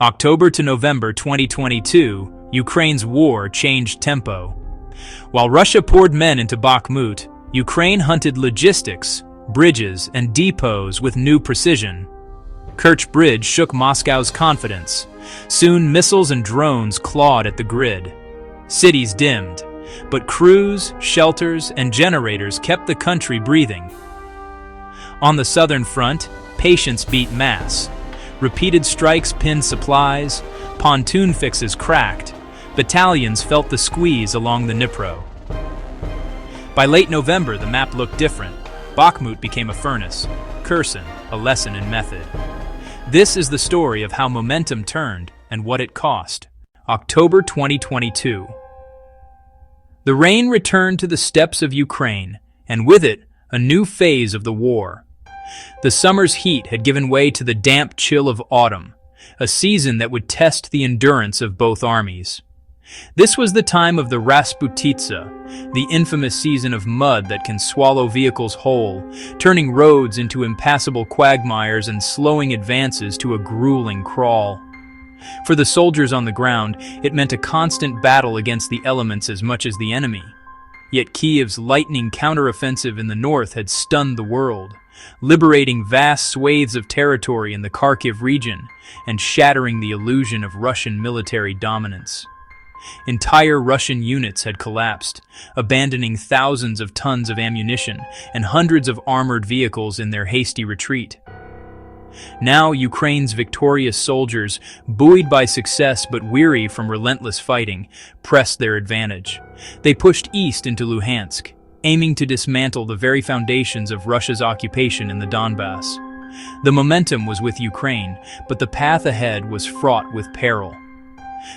October to November 2022, Ukraine's war changed tempo. While Russia poured men into Bakhmut, Ukraine hunted logistics, bridges, and depots with new precision. Kerch Bridge shook Moscow's confidence. Soon missiles and drones clawed at the grid. Cities dimmed, but crews, shelters, and generators kept the country breathing. On the southern front, patience beat mass. Repeated strikes pinned supplies, pontoon fixes cracked, battalions felt the squeeze along the Dnipro. By late November, the map looked different. Bakhmut became a furnace, Kherson a lesson in method. This is the story of how momentum turned and what it cost. October 2022. The rain returned to the steppes of Ukraine, and with it, a new phase of the war. The summer's heat had given way to the damp chill of autumn, a season that would test the endurance of both armies. This was the time of the Rasputitsa, the infamous season of mud that can swallow vehicles whole, turning roads into impassable quagmires and slowing advances to a grueling crawl. For the soldiers on the ground, it meant a constant battle against the elements as much as the enemy. Yet Kiev's lightning counteroffensive in the north had stunned the world, liberating vast swathes of territory in the Kharkiv region and shattering the illusion of Russian military dominance. Entire Russian units had collapsed, abandoning thousands of tons of ammunition and hundreds of armored vehicles in their hasty retreat. Now Ukraine's victorious soldiers, buoyed by success but weary from relentless fighting, pressed their advantage. They pushed east into Luhansk, aiming to dismantle the very foundations of Russia's occupation in the Donbass. The momentum was with Ukraine, but the path ahead was fraught with peril.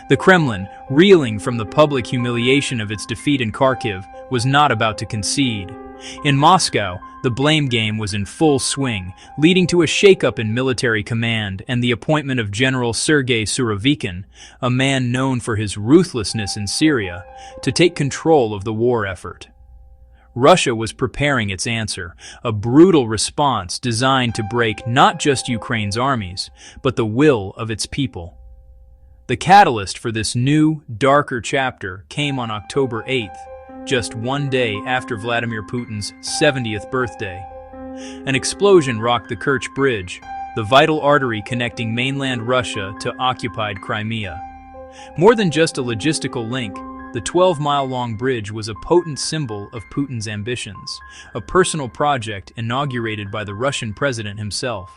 The Kremlin, reeling from the public humiliation of its defeat in Kharkiv, was not about to concede. In Moscow, the blame game was in full swing, leading to a shakeup in military command and the appointment of General Sergei Surovikin, a man known for his ruthlessness in Syria, to take control of the war effort. Russia was preparing its answer, a brutal response designed to break not just Ukraine's armies, but the will of its people. The catalyst for this new, darker chapter came on October 8th, just one day after Vladimir Putin's 70th birthday. An explosion rocked the Kerch Bridge, the vital artery connecting mainland Russia to occupied Crimea. More than just a logistical link, the 12-mile-long bridge was a potent symbol of Putin's ambitions, a personal project inaugurated by the Russian president himself.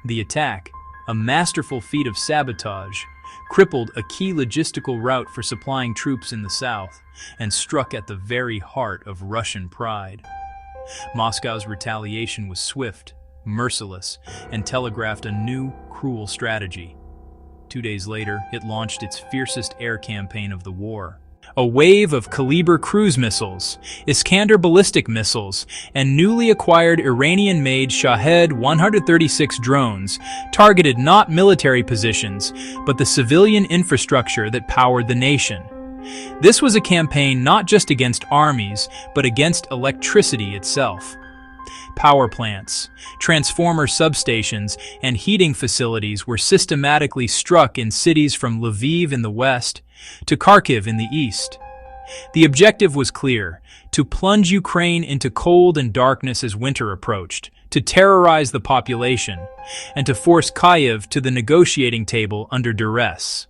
The attack, a masterful feat of sabotage, crippled a key logistical route for supplying troops in the south and struck at the very heart of Russian pride. Moscow's retaliation was swift, merciless, and telegraphed a new, cruel strategy. 2 days later, it launched its fiercest air campaign of the war. A wave of Kaliber cruise missiles, Iskander ballistic missiles, and newly acquired Iranian-made Shahed 136 drones targeted not military positions, but the civilian infrastructure that powered the nation. This was a campaign not just against armies, but against electricity itself. Power plants, transformer substations, and heating facilities were systematically struck in cities from Lviv in the west to Kharkiv in the east. The objective was clear: to plunge Ukraine into cold and darkness as winter approached, to terrorize the population, and to force Kyiv to the negotiating table under duress.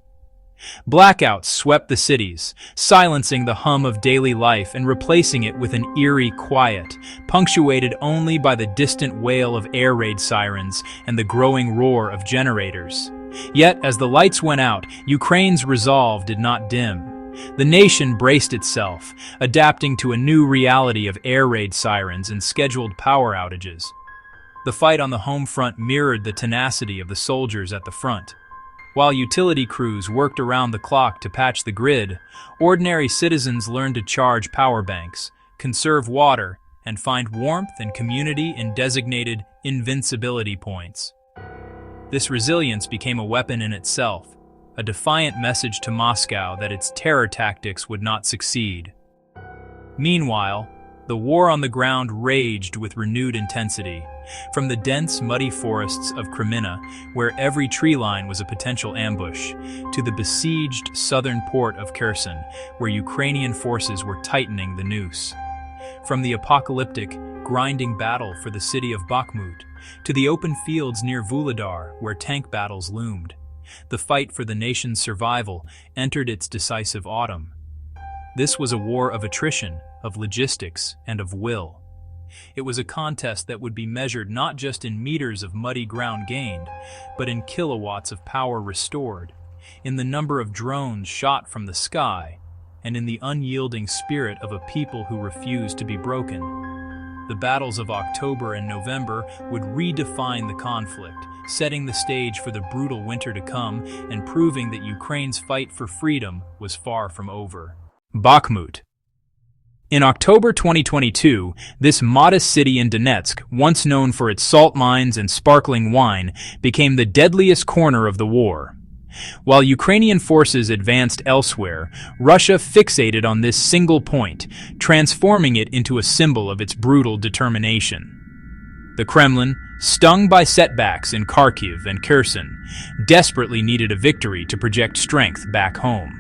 Blackouts swept the cities, silencing the hum of daily life and replacing it with an eerie quiet, punctuated only by the distant wail of air raid sirens and the growing roar of generators. Yet, as the lights went out, Ukraine's resolve did not dim. The nation braced itself, adapting to a new reality of air raid sirens and scheduled power outages. The fight on the home front mirrored the tenacity of the soldiers at the front. While utility crews worked around the clock to patch the grid, ordinary citizens learned to charge power banks, conserve water, and find warmth and community in designated invincibility points. This resilience became a weapon in itself, a defiant message to Moscow that its terror tactics would not succeed. Meanwhile, the war on the ground raged with renewed intensity. From the dense, muddy forests of Crimea, where every tree line was a potential ambush, to the besieged southern port of Kherson, where Ukrainian forces were tightening the noose. From the apocalyptic, grinding battle for the city of Bakhmut, to the open fields near Vuhledar, where tank battles loomed, the fight for the nation's survival entered its decisive autumn. This was a war of attrition, of logistics, and of will. It was a contest that would be measured not just in meters of muddy ground gained, but in kilowatts of power restored, in the number of drones shot from the sky, and in the unyielding spirit of a people who refused to be broken. The battles of October and November would redefine the conflict, setting the stage for the brutal winter to come and proving that Ukraine's fight for freedom was far from over. Bakhmut. In October 2022, this modest city in Donetsk, once known for its salt mines and sparkling wine, became the deadliest corner of the war. While Ukrainian forces advanced elsewhere, Russia fixated on this single point, transforming it into a symbol of its brutal determination. The Kremlin, stung by setbacks in Kharkiv and Kherson, desperately needed a victory to project strength back home.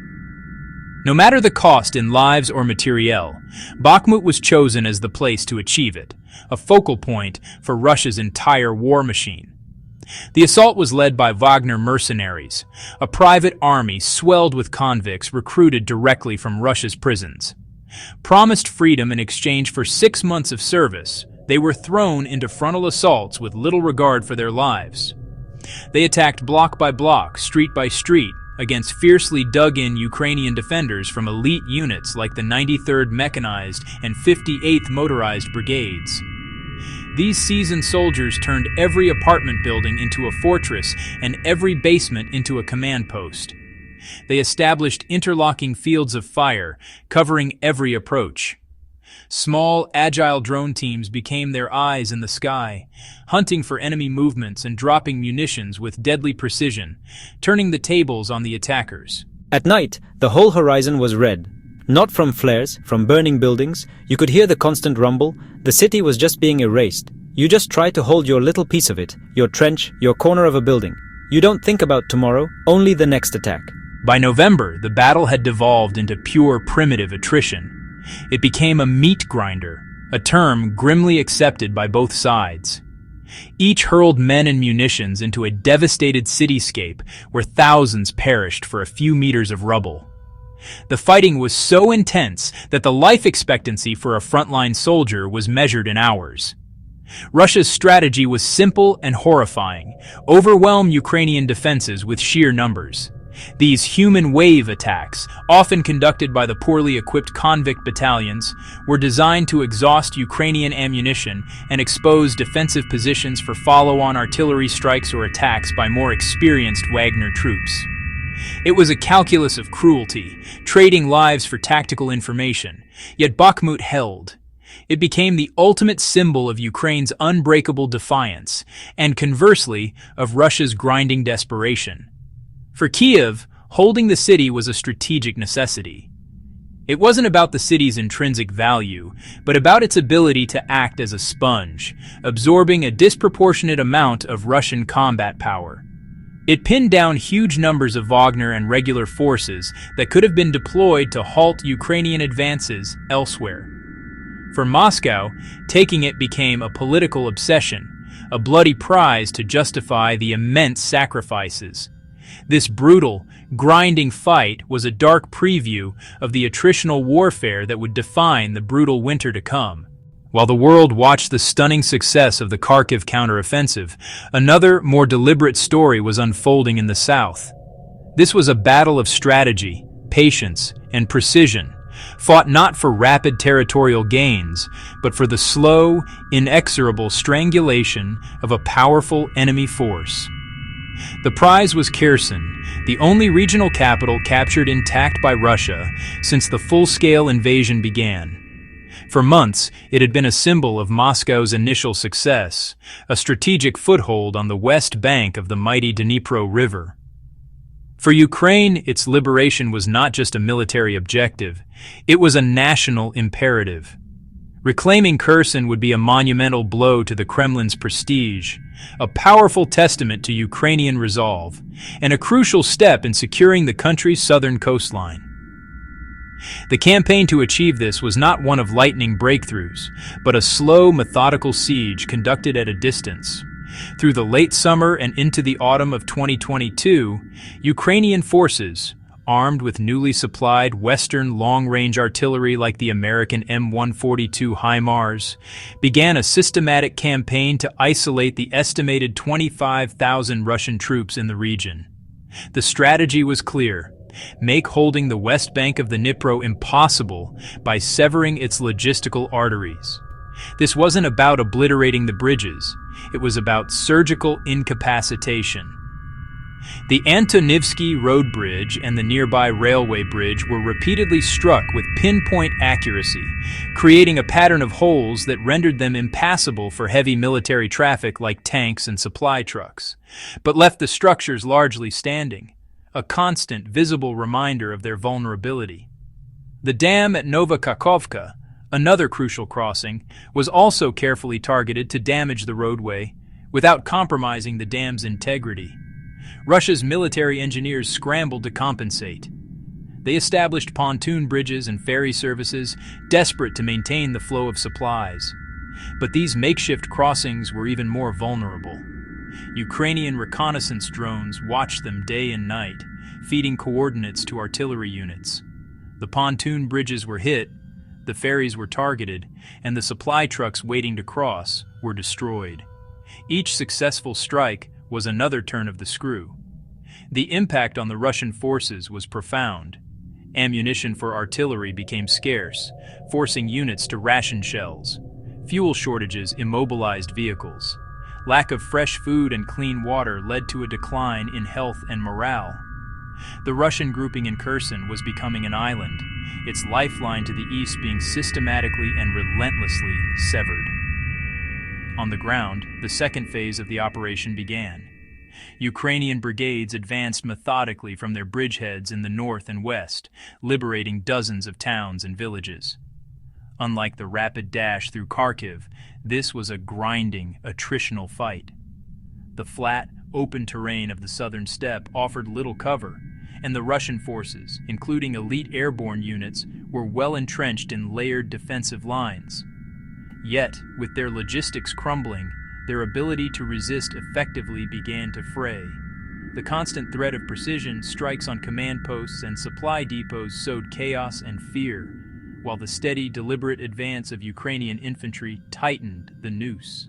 No matter the cost in lives or materiel, Bakhmut was chosen as the place to achieve it, a focal point for Russia's entire war machine. The assault was led by Wagner mercenaries, a private army swelled with convicts recruited directly from Russia's prisons. Promised freedom in exchange for 6 months of service, they were thrown into frontal assaults with little regard for their lives. They attacked block by block, street by street, against fiercely dug-in Ukrainian defenders from elite units like the 93rd Mechanized and 58th Motorized Brigades. These seasoned soldiers turned every apartment building into a fortress and every basement into a command post. They established interlocking fields of fire, covering every approach. Small, agile drone teams became their eyes in the sky, hunting for enemy movements and dropping munitions with deadly precision, turning the tables on the attackers. At night, the whole horizon was red. Not from flares, from burning buildings. You could hear the constant rumble. The city was just being erased. You just try to hold your little piece of it, your trench, your corner of a building. You don't think about tomorrow, only the next attack. By November, the battle had devolved into pure primitive attrition. It became a meat grinder, a term grimly accepted by both sides. Each hurled men and munitions into a devastated cityscape where thousands perished for a few meters of rubble. The fighting was so intense that the life expectancy for a frontline soldier was measured in hours. Russia's strategy was simple and horrifying: overwhelm Ukrainian defenses with sheer numbers. These human wave attacks, often conducted by the poorly equipped convict battalions, were designed to exhaust Ukrainian ammunition and expose defensive positions for follow-on artillery strikes or attacks by more experienced Wagner troops. It was a calculus of cruelty, trading lives for tactical information, yet Bakhmut held. It became the ultimate symbol of Ukraine's unbreakable defiance, and conversely, of Russia's grinding desperation. For Kiev, holding the city was a strategic necessity. It wasn't about the city's intrinsic value, but about its ability to act as a sponge, absorbing a disproportionate amount of Russian combat power. It pinned down huge numbers of Wagner and regular forces that could have been deployed to halt Ukrainian advances elsewhere. For Moscow, taking it became a political obsession, a bloody prize to justify the immense sacrifices. This brutal, grinding fight was a dark preview of the attritional warfare that would define the brutal winter to come. While the world watched the stunning success of the Kharkiv counteroffensive, another, more deliberate story was unfolding in the south. This was a battle of strategy, patience, and precision, fought not for rapid territorial gains, but for the slow, inexorable strangulation of a powerful enemy force. The prize was Kherson, the only regional capital captured intact by Russia since the full-scale invasion began. For months, it had been a symbol of Moscow's initial success, a strategic foothold on the west bank of the mighty Dnipro River. For Ukraine, its liberation was not just a military objective, it was a national imperative. Reclaiming Kherson would be a monumental blow to the Kremlin's prestige, a powerful testament to Ukrainian resolve, and a crucial step in securing the country's southern coastline. The campaign to achieve this was not one of lightning breakthroughs, but a slow, methodical siege conducted at a distance. Through the late summer and into the autumn of 2022, Ukrainian forces, armed with newly supplied Western long-range artillery like the American M142 HIMARS, began a systematic campaign to isolate the estimated 25,000 Russian troops in the region. The strategy was clear: make holding the west bank of the Dnipro impossible by severing its logistical arteries. This wasn't about obliterating the bridges, it was about surgical incapacitation. The Antonivsky Road Bridge and the nearby railway bridge were repeatedly struck with pinpoint accuracy, creating a pattern of holes that rendered them impassable for heavy military traffic like tanks and supply trucks, but left the structures largely standing, a constant, visible reminder of their vulnerability. The dam at Nova Kakhovka, another crucial crossing, was also carefully targeted to damage the roadway without compromising the dam's integrity. Russia's military engineers scrambled to compensate. They established pontoon bridges and ferry services, desperate to maintain the flow of supplies. But these makeshift crossings were even more vulnerable. Ukrainian reconnaissance drones watched them day and night, feeding coordinates to artillery units. The pontoon bridges were hit, the ferries were targeted, and the supply trucks waiting to cross were destroyed. Each successful strike was another turn of the screw. The impact on the Russian forces was profound. Ammunition for artillery became scarce, forcing units to ration shells. Fuel shortages immobilized vehicles. Lack of fresh food and clean water led to a decline in health and morale. The Russian grouping in Kherson was becoming an island, its lifeline to the east being systematically and relentlessly severed. On the ground, the second phase of the operation began. Ukrainian brigades advanced methodically from their bridgeheads in the north and west, liberating dozens of towns and villages. Unlike the rapid dash through Kharkiv, this was a grinding, attritional fight. The flat, open terrain of the southern steppe offered little cover, and the Russian forces, including elite airborne units, were well entrenched in layered defensive lines. Yet, with their logistics crumbling, their ability to resist effectively began to fray. The constant threat of precision strikes on command posts and supply depots sowed chaos and fear, while the steady, deliberate advance of Ukrainian infantry tightened the noose.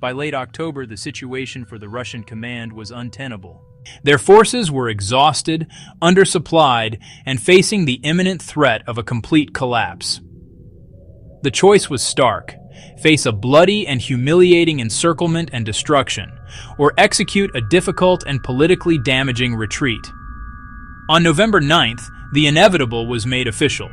By late October, the situation for the Russian command was untenable. Their forces were exhausted, undersupplied, and facing the imminent threat of a complete collapse. The choice was stark: face a bloody and humiliating encirclement and destruction, or execute a difficult and politically damaging retreat. On November 9th, the inevitable was made official.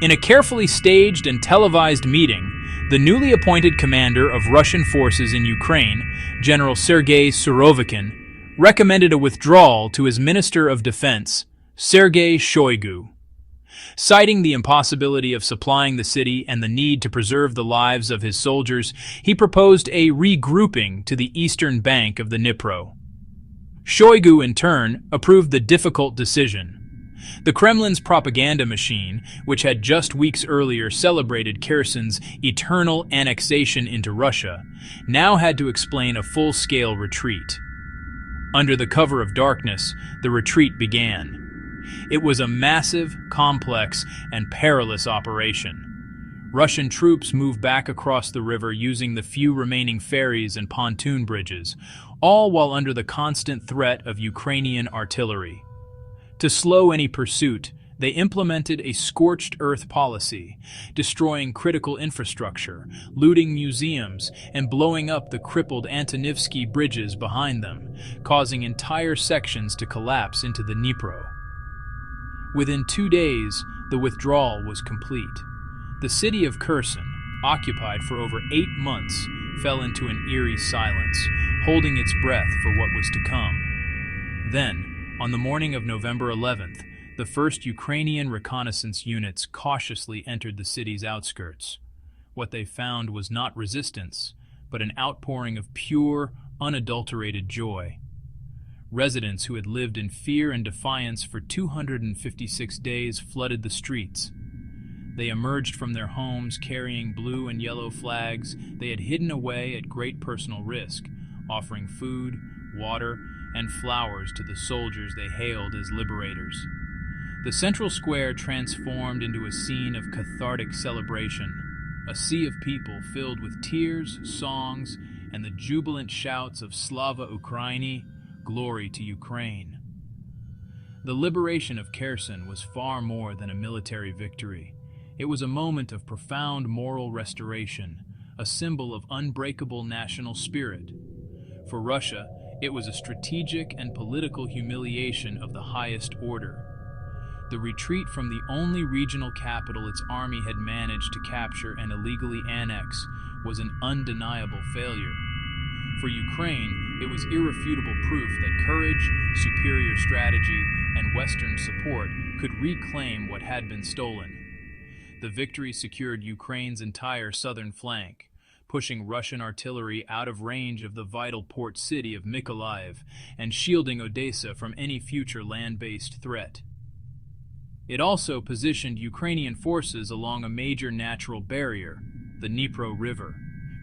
In a carefully staged and televised meeting, the newly appointed commander of Russian forces in Ukraine, General Sergei Surovikin, recommended a withdrawal to his Minister of Defense, Sergei Shoigu. Citing the impossibility of supplying the city and the need to preserve the lives of his soldiers, he proposed a regrouping to the eastern bank of the Dnipro. Shoigu, in turn, approved the difficult decision. The Kremlin's propaganda machine, which had just weeks earlier celebrated Kherson's eternal annexation into Russia, now had to explain a full-scale retreat. Under the cover of darkness, the retreat began. It was a massive, complex, and perilous operation. Russian troops moved back across the river using the few remaining ferries and pontoon bridges, all while under the constant threat of Ukrainian artillery. To slow any pursuit, they implemented a scorched earth policy, destroying critical infrastructure, looting museums, and blowing up the crippled Antonivsky bridges behind them, causing entire sections to collapse into the Dnipro. Within 2 days, the withdrawal was complete. The city of Kherson, occupied for over 8 months, fell into an eerie silence, holding its breath for what was to come. Then, on the morning of November 11th, The first Ukrainian reconnaissance units cautiously entered the city's outskirts. What they found was not resistance, but an outpouring of pure, unadulterated joy. Residents who had lived in fear and defiance for 256 days flooded the streets. They emerged from their homes carrying blue and yellow flags they had hidden away at great personal risk, offering food, water, and flowers to the soldiers they hailed as liberators. The central square transformed into a scene of cathartic celebration, a sea of people filled with tears, songs, and the jubilant shouts of Slava Ukraini, glory to Ukraine. The liberation of Kherson was far more than a military victory. It was a moment of profound moral restoration, a symbol of unbreakable national spirit. For Russia, it was a strategic and political humiliation of the highest order. The retreat from the only regional capital its army had managed to capture and illegally annex was an undeniable failure. For Ukraine, it was irrefutable proof that courage, superior strategy, and Western support could reclaim what had been stolen. The victory secured Ukraine's entire southern flank, pushing Russian artillery out of range of the vital port city of Mykolaiv and shielding Odessa from any future land-based threat. It also positioned Ukrainian forces along a major natural barrier, the Dnipro River,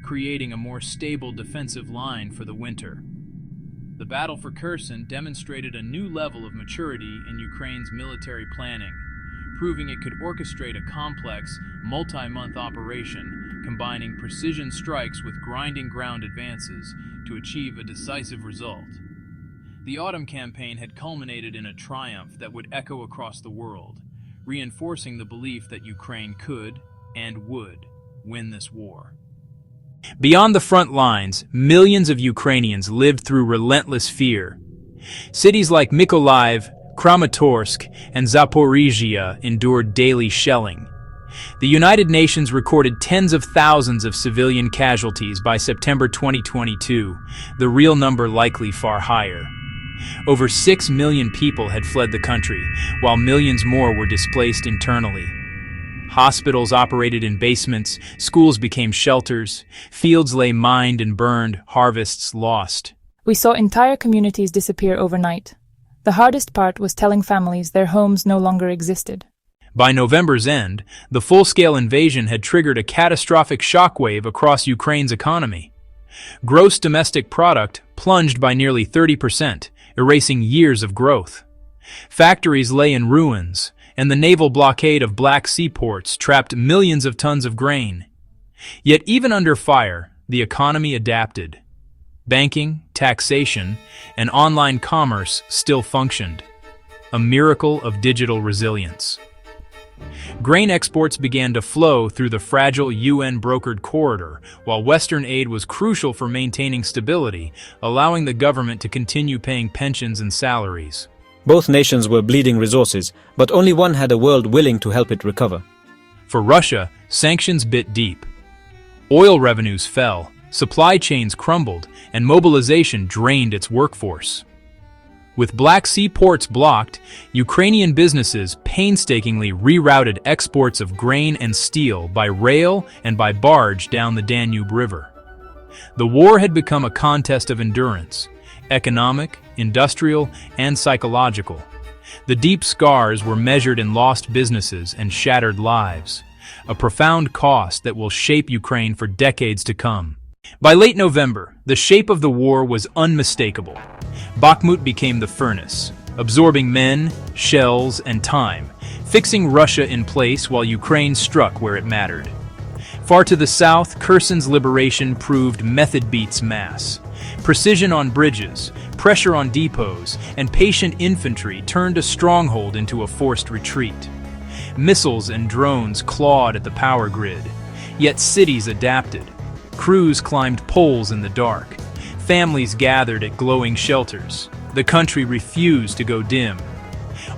creating a more stable defensive line for the winter. The battle for Kherson demonstrated a new level of maturity in Ukraine's military planning, proving it could orchestrate a complex, multi-month operation combining precision strikes with grinding ground advances to achieve a decisive result. The autumn campaign had culminated in a triumph that would echo across the world, reinforcing the belief that Ukraine could and would win this war. Beyond the front lines, millions of Ukrainians lived through relentless fear. Cities like Mykolaiv, Kramatorsk, and Zaporizhia endured daily shelling. The United Nations recorded tens of thousands of civilian casualties by September 2022, the real number likely far higher. Over 6 million people had fled the country, while millions more were displaced internally. Hospitals operated in basements, schools became shelters, fields lay mined and burned, harvests lost. We saw entire communities disappear overnight. The hardest part was telling families their homes no longer existed. By November's end, the full-scale invasion had triggered a catastrophic shockwave across Ukraine's economy. Gross domestic product plunged by nearly 30%, erasing years of growth. Factories lay in ruins, and the naval blockade of Black Sea ports trapped millions of tons of grain. Yet even under fire, the economy adapted. Banking, taxation, and online commerce still functioned. A miracle of digital resilience. Grain exports began to flow through the fragile UN-brokered corridor, while Western aid was crucial for maintaining stability, allowing the government to continue paying pensions and salaries. Both nations were bleeding resources, but only one had a world willing to help it recover. For Russia, sanctions bit deep. Oil revenues fell, supply chains crumbled, and mobilization drained its workforce. With Black Sea ports blocked, Ukrainian businesses painstakingly rerouted exports of grain and steel by rail and by barge down the Danube River. The war had become a contest of endurance, economic, industrial, and psychological. The deep scars were measured in lost businesses and shattered lives, a profound cost that will shape Ukraine for decades to come. By late November, the shape of the war was unmistakable. Bakhmut became the furnace, absorbing men, shells, and time, fixing Russia in place while Ukraine struck where it mattered. Far to the south, Kherson's liberation proved method beats mass. Precision on bridges, pressure on depots, and patient infantry turned a stronghold into a forced retreat. Missiles and drones clawed at the power grid, yet cities adapted. Crews climbed poles in the dark. Families gathered at glowing shelters. The country refused to go dim.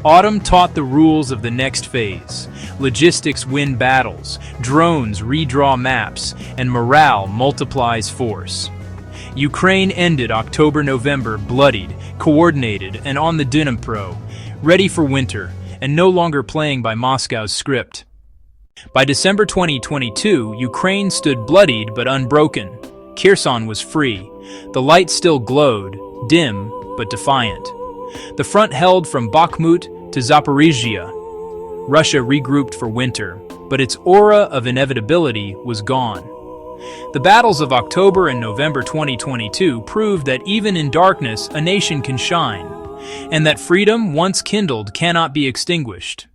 Autumn taught the rules of the next phase. Logistics win battles, drones redraw maps, and morale multiplies force. Ukraine ended October-November bloodied, coordinated, and on the Dnipro, ready for winter, and no longer playing by Moscow's script. By December 2022, Ukraine stood bloodied but unbroken. Kherson was free. The light still glowed, dim but defiant. The front held from Bakhmut to Zaporizhia. Russia regrouped for winter, but its aura of inevitability was gone. The battles of October and November 2022 proved that even in darkness, a nation can shine, and that freedom, once kindled, cannot be extinguished.